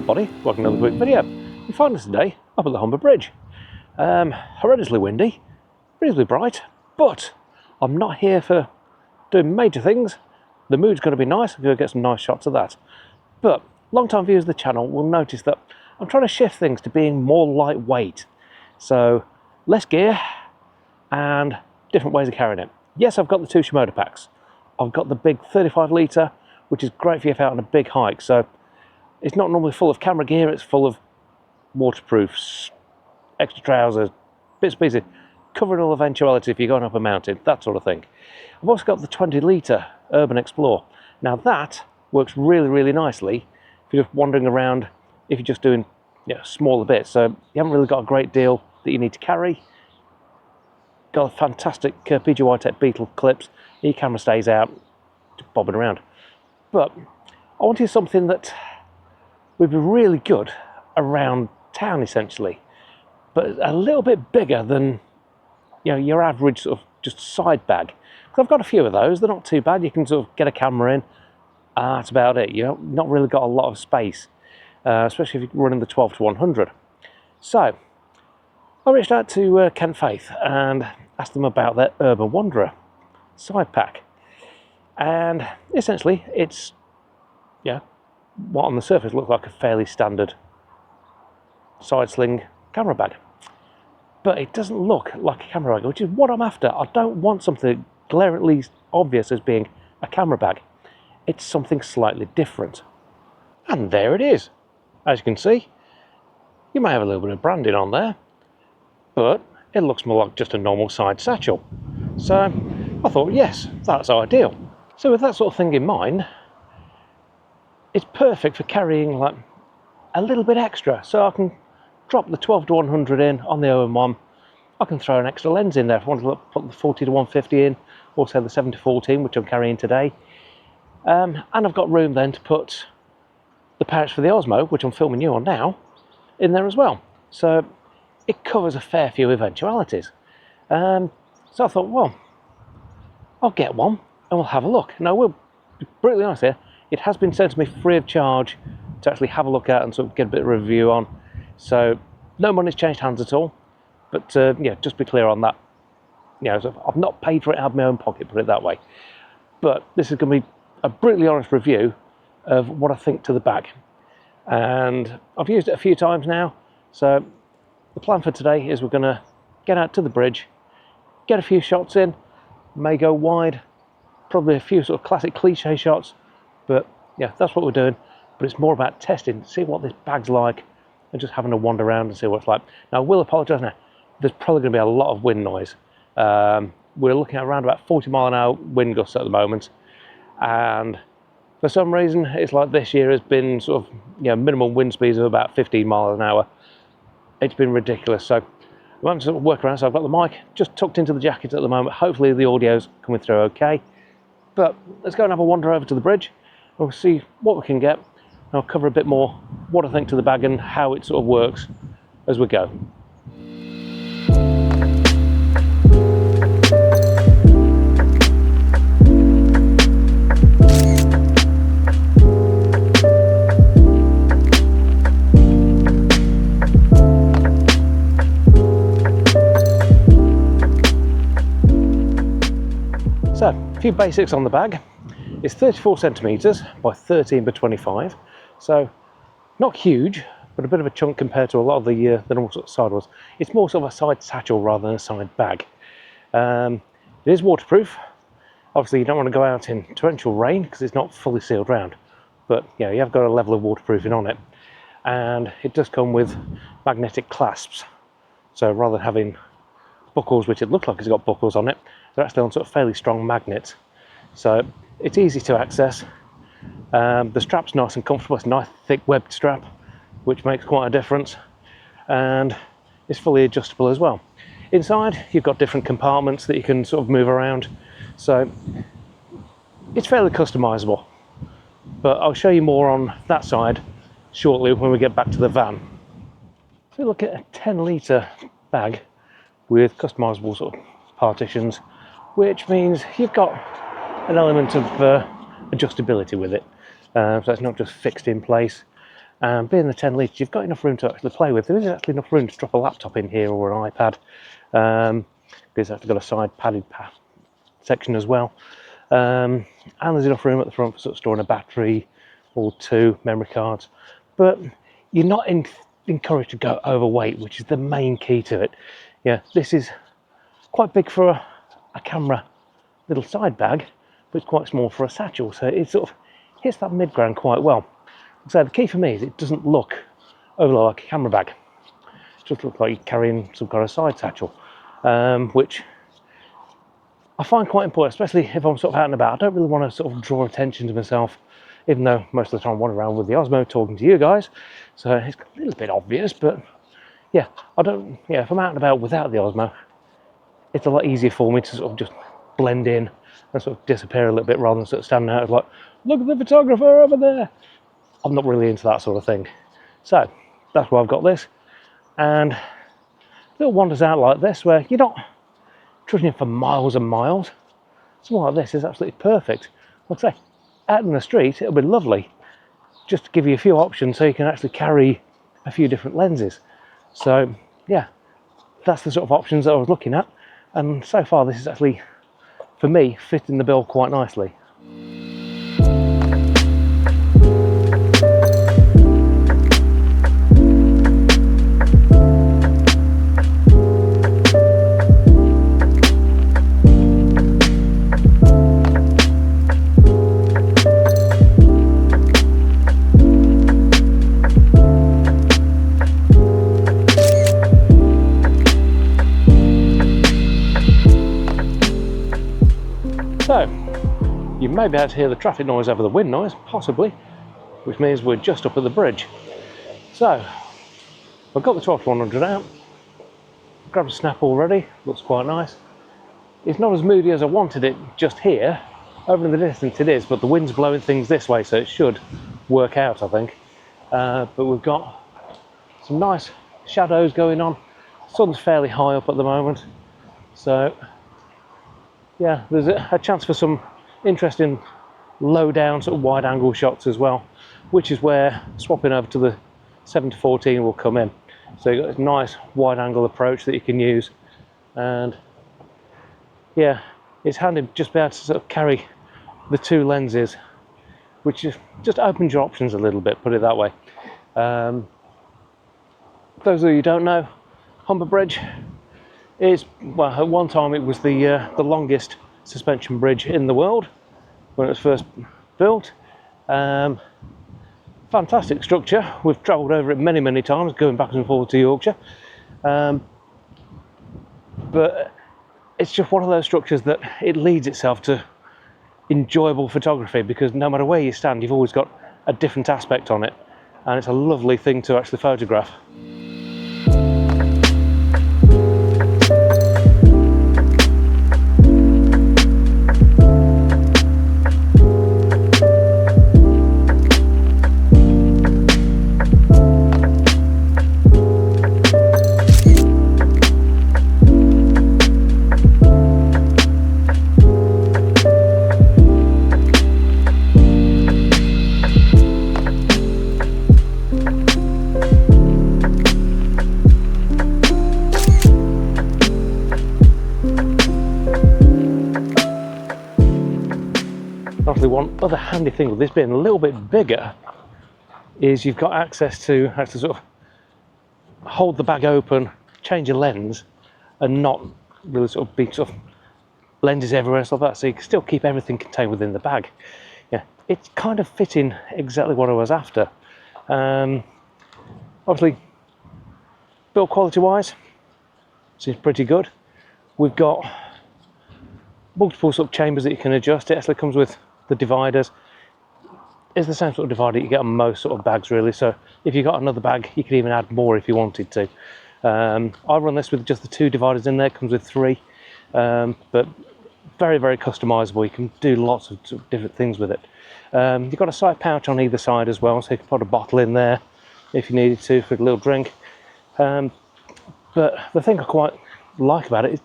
everybody, welcome to another quick video. We find us today up at the Humber Bridge. Horrendously windy, reasonably bright, but I'm not here for doing major things. The mood's going to be nice, I'm going to get some nice shots of that. But long-time viewers of the channel will notice that I'm trying to shift things to being more lightweight. So less gear and different ways of carrying it. Yes, I've got the two Shimoda packs. I've got the big 35 litre, which is great for you if out on a big hike. So it's not normally full of camera gear, it's full of waterproofs, extra trousers, bits and pieces, covering all eventualities if you're going up a mountain, that sort of thing. I've also got the 20 litre Urban Explorer. Now that works really, really nicely if you're just wandering around, if you're just doing smaller bits. So you haven't really got a great deal that you need to carry. Got a fantastic PGY-Tech Beetle clips, your camera stays out, just bobbing around. But I wanted something that would be really good around town essentially, but a little bit bigger than your average sort of just side bag. Because I've got a few of those, they're not too bad, you can sort of get a camera in, that's about it, not really got a lot of space, especially if you're running the 12 to 100. So I reached out to Kent Faith and asked them about their Urban Wanderer side pack, and essentially it's what on the surface looks like a fairly standard side sling camera bag, but it doesn't look like a camera bag, which is what I'm after. I don't want something glaringly obvious as being a camera bag. It's something slightly different, and there it is. As you can see, you may have a little bit of branding on there, but it looks more like just a normal side satchel. So I thought, yes, that's ideal. So with that sort of thing in mind, it's perfect for carrying like a little bit extra. So I can drop the 12 to 100 in on the OM1. I can throw an extra lens in there if I want to put the 40 to 150 in, or say the 7 to 14, which I'm carrying today. And I've got room then to put the pouch for the Osmo, which I'm filming you on now, in there as well. So it covers a fair few eventualities. So I thought, well, I'll get one and we'll have a look. Now, we'll be brutally honest here, it has been sent to me free of charge to actually have a look at and sort of get a bit of a review on. So no money's changed hands at all. But just be clear on that. So I've not paid for it out of my own pocket, put it that way. But this is going to be a brutally honest review of what I think to the bag. And I've used it a few times now. So the plan for today is we're going to get out to the bridge, get a few shots in, may go wide, probably a few sort of classic cliche shots, but yeah, that's what we're doing. But it's more about testing, see what this bag's like, and just having a wander around and see what it's like. Now, I will apologise now, there's probably going to be a lot of wind noise. We're looking at around about 40 mile an hour wind gusts at the moment, and for some reason it's like this year has been sort of minimum wind speeds of about 15 miles an hour. It's been ridiculous. So I'm having to sort of work around. So I've got the mic just tucked into the jacket at the moment. Hopefully the audio's coming through okay. But let's go and have a wander over to the bridge. We'll see what we can get. I'll cover a bit more what I think to the bag and how it sort of works as we go. So, a few basics on the bag. It's 34 centimetres by 13 by 25, so not huge, but a bit of a chunk compared to a lot of the normal sort of side ones. It's more sort of a side satchel rather than a side bag. It is waterproof. Obviously you don't want to go out in torrential rain because it's not fully sealed round, but you have got a level of waterproofing on it. And it does come with magnetic clasps, so rather than having buckles, which it looks like it's got buckles on it, they're actually on sort of fairly strong magnets. So it's easy to access. The strap's nice and comfortable. It's a nice thick webbed strap, which makes quite a difference, and it's fully adjustable as well. Inside you've got different compartments that you can sort of move around, so it's fairly customizable, but I'll show you more on that side shortly when we get back to the van. So look at a 10 litre bag with customizable sort of partitions, which means you've got an element of adjustability with it. So it's not just fixed in place. And being the 10 litres, you've got enough room to actually play with. There is actually enough room to drop a laptop in here or an iPad. It's actually got a side padded section as well. And there's enough room at the front for sort of storing a battery or 2 memory cards. But you're not encouraged to go overweight, which is the main key to it. Yeah, this is quite big for a camera little side bag, but it's quite small for a satchel, so it sort of hits that mid-ground quite well. So the key for me is it doesn't look overly like a camera bag. It just looks like you're carrying some kind of side satchel, which I find quite important, especially if I'm sort of out and about. I don't really want to sort of draw attention to myself, even though most of the time I wander around with the Osmo talking to you guys, so it's a little bit obvious. But yeah, if I'm out and about without the Osmo, it's a lot easier for me to sort of just blend in and sort of disappear a little bit, rather than sort of standing out like, look at the photographer over there. I'm not really into that sort of thing. So that's why I've got this, and little wanders out like this where you're not trudging for miles and miles. Something like this is absolutely perfect. Like I say, out in the street it'll be lovely just to give you a few options so you can actually carry a few different lenses. So yeah, that's the sort of options that I was looking at, and so far this is actually, for me, fitting the bill quite nicely. So, you may be able to hear the traffic noise over the wind noise, possibly, which means we're just up at the bridge. So, I've got the 12100 out, grabbed a snap already, looks quite nice. It's not as moody as I wanted it just here. Over in the distance it is, but the wind's blowing things this way, so it should work out, I think. But we've got some nice shadows going on. Sun's fairly high up at the moment, so yeah, there's a chance for some interesting low down sort of wide angle shots as well, which is where swapping over to the 7-14 will come in. So you've got this nice wide angle approach that you can use, and yeah, it's handy just be able to sort of carry the 2 lenses, which just opens your options a little bit, put it that way. Those of you who don't know, Humber Bridge is, well, at one time it was the longest suspension bridge in the world when it was first built. Fantastic structure. We've travelled over it many times, going back and forth to Yorkshire. But it's just one of those structures that it leads itself to enjoyable photography, because no matter where you stand, you've always got a different aspect on it, and it's a lovely thing to actually photograph. Obviously, one other handy thing with this being a little bit bigger is you've got access to actually sort of hold the bag open, change your lens, and not really sort of be sort of lenses everywhere and stuff like that, so you can still keep everything contained within the bag. Yeah, it's kind of fitting exactly what I was after. Obviously, build quality wise, seems pretty good. We've got multiple sort of chambers that you can adjust. It actually comes with the dividers. It's the same sort of divider you get on most sort of bags, really, so if you've got another bag you could even add more if you wanted to. I run this with just the 2 dividers in there. It comes with 3, but very customizable. You can do lots of sort of different things with it. You've got a side pouch on either side as well, so you can put a bottle in there if you needed to for a little drink. But the thing I quite like about it is,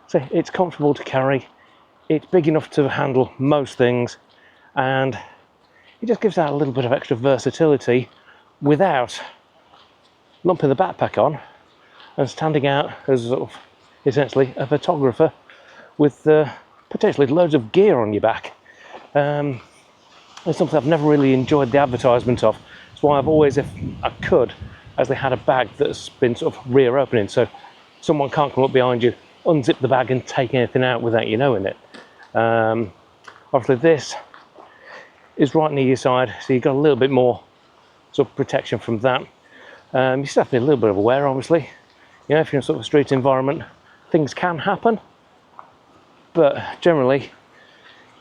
so it's comfortable to carry, it's big enough to handle most things, and it just gives out a little bit of extra versatility without lumping the backpack on and standing out as sort of essentially a photographer with potentially loads of gear on your back. It's something I've never really enjoyed the advertisement of. That's why I've always, if I could, actually had a bag that's been sort of rear opening, so someone can't come up behind you, unzip the bag and take anything out without you knowing it. Obviously this is right near your side, so you've got a little bit more sort of protection from that. You still have to be a little bit of aware, obviously. You know, if you're in sort of a street environment, things can happen, but generally,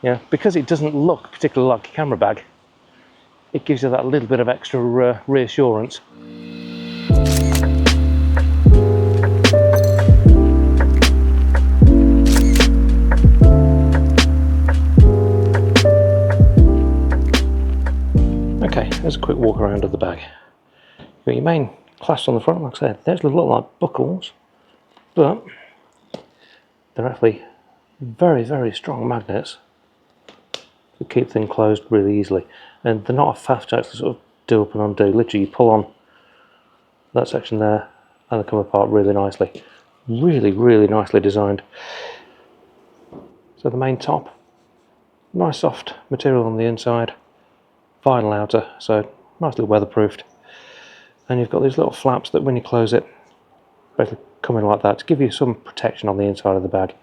you know, because it doesn't look particularly like a camera bag, it gives you that little bit of extra reassurance. Okay, there's a quick walk around of the bag. You've got your main clasps on the front, like I said, those look like buckles, but they're actually very, very strong magnets to keep things closed really easily, and they're not a faff to actually sort of do up and undo. Literally, you pull on that section there and they come apart really nicely. Really, really nicely designed. So the main top, nice soft material on the inside, vinyl outer, so nicely weatherproofed. And you've got these little flaps that when you close it, basically come in like that to give you some protection on the inside of the bag.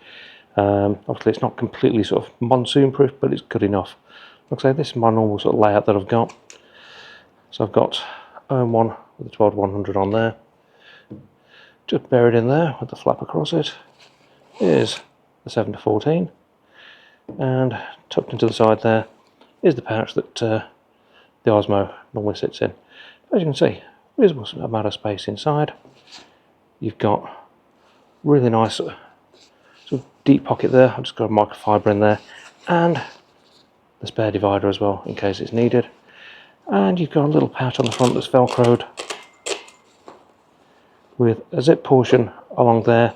Obviously it's not completely sort of monsoon proof, but it's good enough. Like I say, this is my normal sort of layout that I've got. So I've got OM1 with the 12100 on there. Just buried in there with the flap across it is the 7-14, and tucked into the side there is the pouch that the Osmo normally sits in. As you can see, reasonable amount of space inside. You've got really nice sort of deep pocket there. I've just got a microfiber in there, and the spare divider as well in case it's needed. And you've got a little pouch on the front that's velcroed with a zip portion along there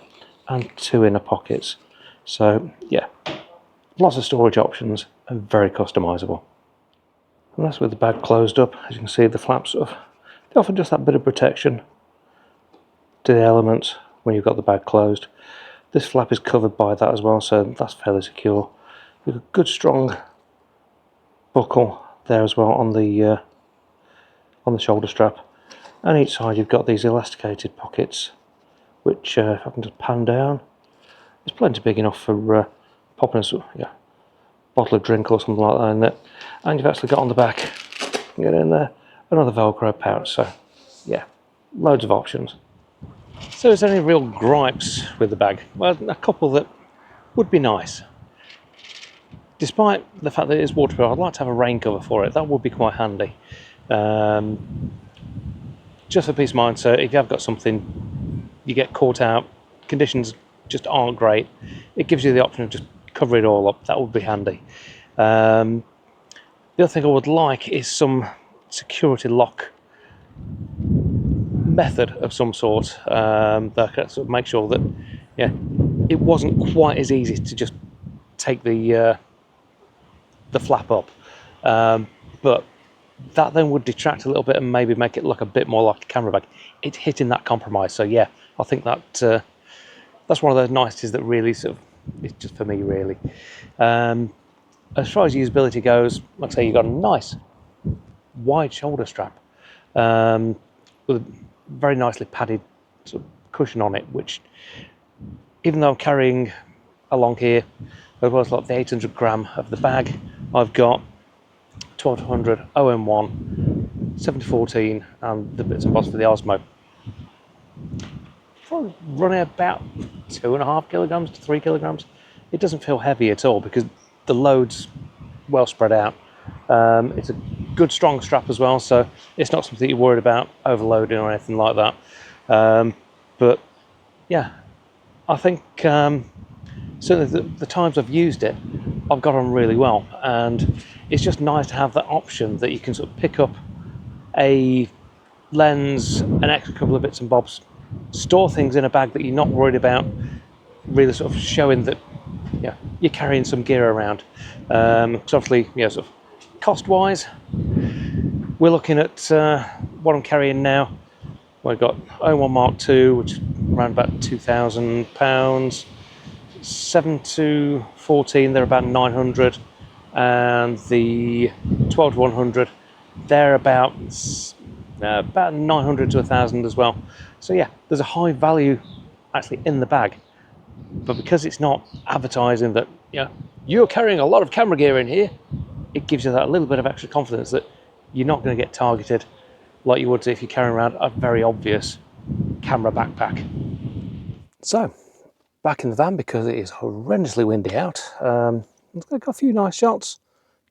and 2 inner pockets. So yeah, lots of storage options and very customizable. And that's with the bag closed up. As you can see, the flaps sort of, they offer just that bit of protection to the elements when you've got the bag closed. This flap is covered by that as well, so that's fairly secure. You've got a good strong buckle there as well on the shoulder strap, and each side you've got these elasticated pockets, which if I can just pan down, it's plenty big enough for popping a bottle of drink or something like that in it. And you've actually got on the back, get in there, another velcro pouch. So yeah, loads of options. So is there any real gripes with the bag? Well, a couple that would be nice. Despite the fact that it is waterproof, I'd like to have a rain cover for it. That would be quite handy. Just for peace of mind, so if you have got something, you get caught out, conditions just aren't great, it gives you the option of just cover it all up. That would be handy. The other thing I would like is some security lock method of some sort that can sort of make sure that it wasn't quite as easy to just take the flap up, but that then would detract a little bit and maybe make it look a bit more like a camera bag. It's hitting that compromise, so yeah, I think that that's one of those niceties that really sort of is just for me really. As far as usability goes, like I say, you've got a nice wide shoulder strap with a very nicely padded sort of cushion on it, which even though I'm carrying along here as well as like the 800 gram of the bag, I've got 1200 OM1, 7-14 and the bits and bobs for the Osmo. Probably running about 2.5 kilograms to 3 kilograms. It doesn't feel heavy at all because the load's well spread out. It's a good strong strap as well, so it's not something you're worried about overloading or anything like that. But yeah, I think certainly the times I've used it, I've got on really well, and it's just nice to have that option that you can sort of pick up a lens, an extra couple of bits and bobs, store things in a bag that you're not worried about really sort of showing that you're carrying some gear around. Because obviously, sort of cost wise, we're looking at what I'm carrying now. We've got 01 Mark II, which is around about £2,000. 7 to 14, they're about 900, and the 12 to 100, they're about 900 to 1,000 as well. So yeah, there's a high value actually in the bag, but because it's not advertising that you're carrying a lot of camera gear in here, it gives you that little bit of extra confidence that you're not going to get targeted like you would if you're carrying around a very obvious camera backpack. So back in the van because it is horrendously windy out. I've got a few nice shots,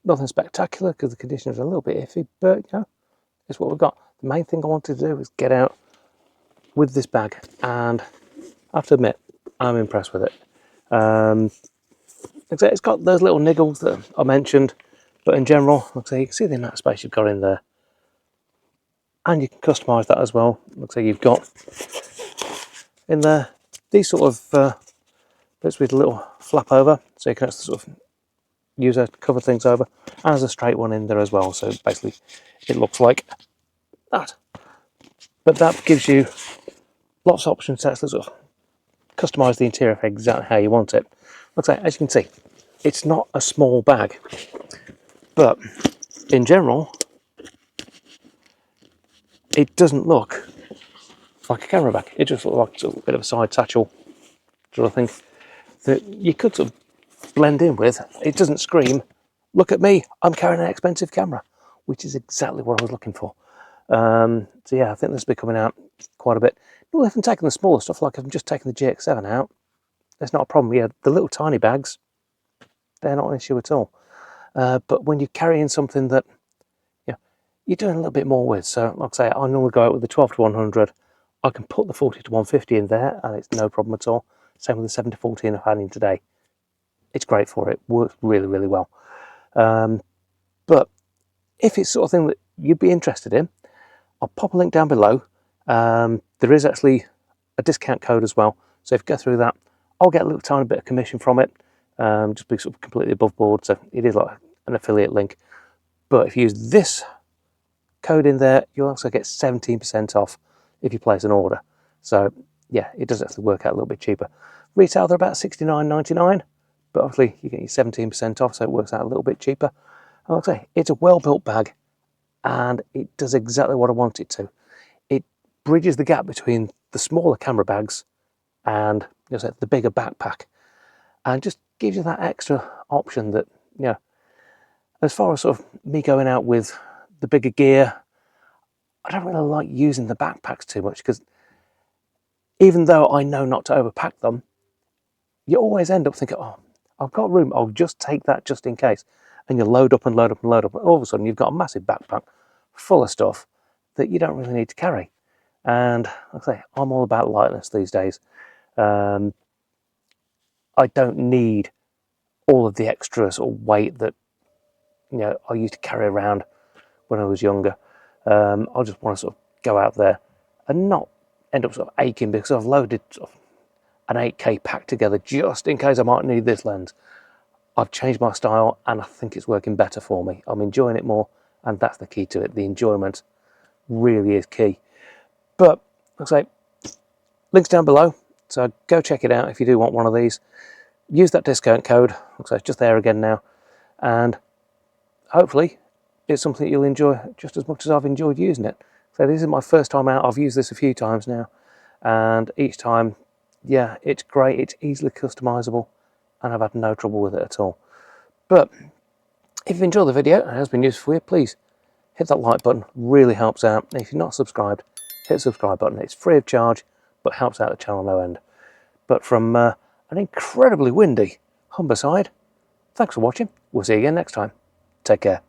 nothing spectacular because the conditions are a little bit iffy, but it's what we've got. The main thing I wanted to do was get out with this bag, and I have to admit I'm impressed with it. It's got those little niggles that I mentioned, but in general, like I say, you can see the amount of space you've got in there, and you can customise that as well. Like I say, you've got in there these sort of bits with a little flap over, so you can actually sort of use it to cover things over, and there's a straight one in there as well, so basically it looks like that. But that gives you lots of options to actually sort of customise the interior for exactly how you want it. Like I say, as you can see, it's not a small bag, but in general it doesn't look like a camera bag. It just looks like sort of a bit of a side satchel sort of thing that you could sort of blend in with. It doesn't scream, look at me, I'm carrying an expensive camera, which is exactly what I was looking for. So yeah, I think this will be coming out quite a bit. Well, if I'm taking the smaller stuff, like if I'm just taking the GX7 out, it's not a problem. Yeah, the little tiny bags, they're not an issue at all. But when you're carrying something that you're doing a little bit more with, so like I say, I normally go out with the 12 to 100. I can put the 40 to 150 in there, and it's no problem at all. Same with the 7 to 14 I've had in today. It's great for it. Works really, really well. But if it's sort of thing that you'd be interested in, I'll pop a link down below. There is actually a discount code as well, so if you go through that, I'll get a little tiny bit of commission from it. Just be sort of completely above board, so it is like an affiliate link. But if you use this code in there, you'll also get 17% off if you place an order. So yeah, it does actually work out a little bit cheaper. Retail, they're about $69.99, but obviously you get your 17% off, so it works out a little bit cheaper. And like I say, it's a well-built bag, and it does exactly what I want it to. It bridges the gap between the smaller camera bags and the bigger backpack, and just gives you that extra option that, as far as sort of me going out with the bigger gear, I don't really like using the backpacks too much, because even though I know not to overpack them, you always end up thinking, oh, I've got room, I'll just take that just in case. And you load up and load up and load up, and all of a sudden you've got a massive backpack full of stuff that you don't really need to carry. And like I say, I'm all about lightness these days. I don't need all of the extra sort of weight that I used to carry around when I was younger. I just want to sort of go out there and not end up sort of aching because I've loaded sort of an 8K pack together just in case I might need this lens. I've changed my style, and I think it's working better for me. I'm enjoying it more, and that's the key to it. The enjoyment really is key. But like I say, links down below, so go check it out if you do want one of these. Use that discount code, looks like it's just there again now, and hopefully it's something that you'll enjoy just as much as I've enjoyed using it. So this is my first time out. I've used this a few times now, and each time, yeah, it's great. It's easily customizable, and I've had no trouble with it at all. But if you've enjoyed the video and it has been useful for you, please hit that like button. Really helps out. And if you're not subscribed, hit the subscribe button. It's free of charge, but helps out the channel no end. But from an incredibly windy Humberside, thanks for watching. We'll see you again next time. Take care.